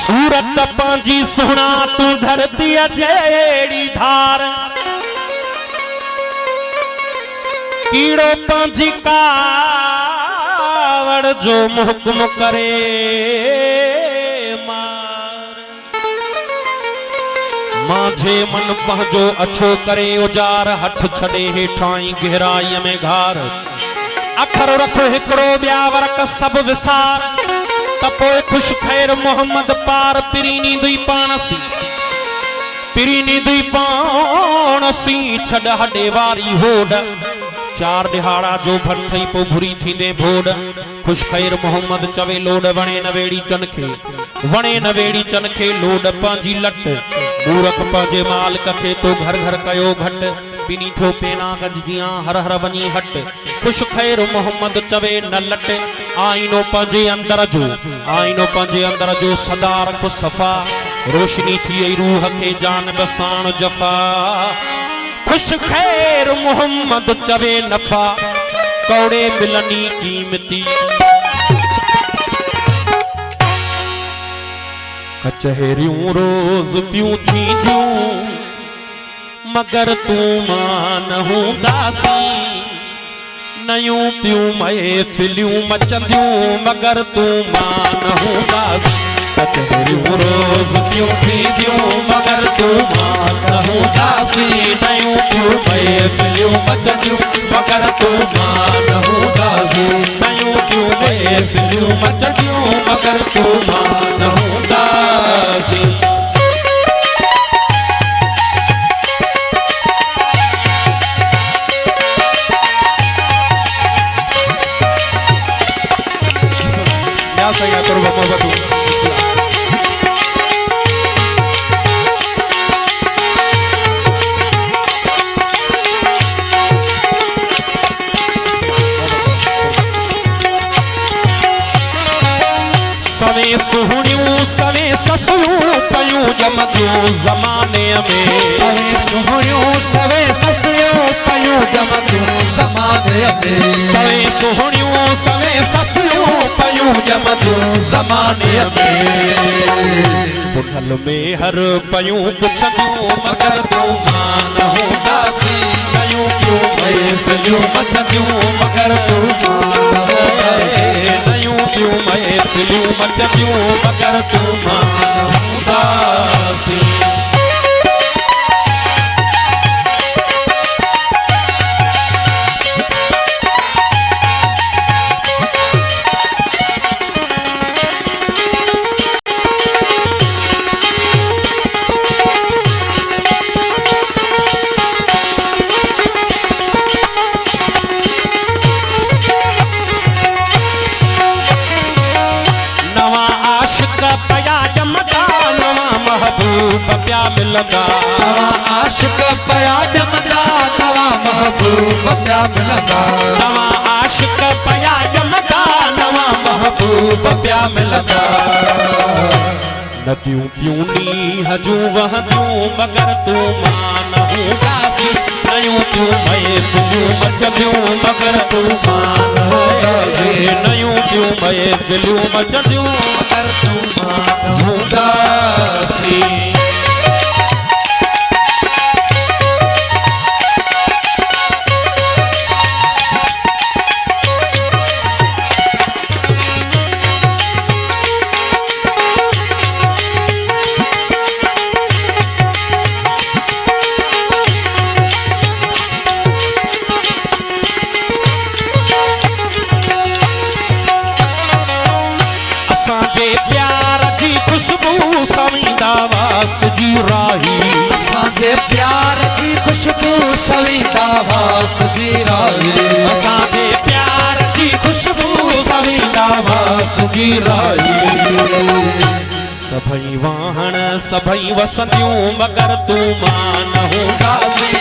सूरत पांजी सुना तू धरती जेड़ी धार कीड़ो पांजी कावड़ जो हुक्म करे मार माझे मन पहुंचो अच्छो करे उजार हठ छड़े हेठाई गहराई में घार अखर रखो हिकड़ो ब्यावरक सब विसार तपोए खुश खैर मोहम्मद पार पिरीनी दुई पाणसी छड़ हडे वारी होड़ चार दिहाड़ा जो भरथई पो भुरी थींदे भोड़ खुश खैर मोहम्मद चवे लोड वणे नवेड़ी चनखे लोड पांजी लट मूरख पांजे मालिक खे तो घर घर कयो घट पिनी थो पेना गजजियां हर हर वनी हट खुश खैर मोहम्मद चवे न लट आईनो पांजे अंदर जो सदा रख सफा रोशनी थी रूह के जान बसाण जफा खुश खैर मोहम्मद चवे नफा कौड़े मिलनी कीमती कचहरियों रोज प्यूं थी दूं मगर तू मान हूंदासी नयूं प्यूं महफिलियूं मचंदियूं मगर तू मान हूंदासी कचहरियों रोज प्यूं थी दूं मगर तू मान हूंदासी नयूं प्यूं महफिलियूं मचंदियूं मगर तू मान हूंदासी नयूं प्यूं महफिलियूं मचंदियूं मगर तू मान हूंदासी सवे सुहणियूं सवे ससुयूं पयूं जमदियूं ज़माने में सवे सुहणियूं सवे ससुयूं पयूं जमदियूं ज़माने में सवे सुहणियूं सवे ससुयूं पयूं जमदियूं ज़माने में पुठल में हर पयूं पुछदियूं मगर तू मान हूंदासी नयूं प्यूं महफिलियूं मचंदियूं मगर तू मान नयूं प्यूं महफिलियूं मचंदियूं मगर तू मान हूंदासी प्या मिलंदा आशिक पया जमदा नवा महबूब प्या मिलंदा नवा आशिक पया जमदा नवा महबूब प्या मिलंदा नदियूं प्यूनी हजूं वहदियूं मगर तू मान हूंदासी नयूं प्यूं महफिलियूं मचंदियूं मगर तू मान हूंदासी नयूं प्यूं महफिलियूं मचंदियूं मगर तू मान हूंदासी प्यार की खुशबू सवींदा वास जी राही असांजे प्यार की खुशबू सवींदा वास जी राही असांजे प्यार की खुशबू सवींदा वास जी राही सभई वाहण सभई वसंदियूं मगर तू मान हूंदासी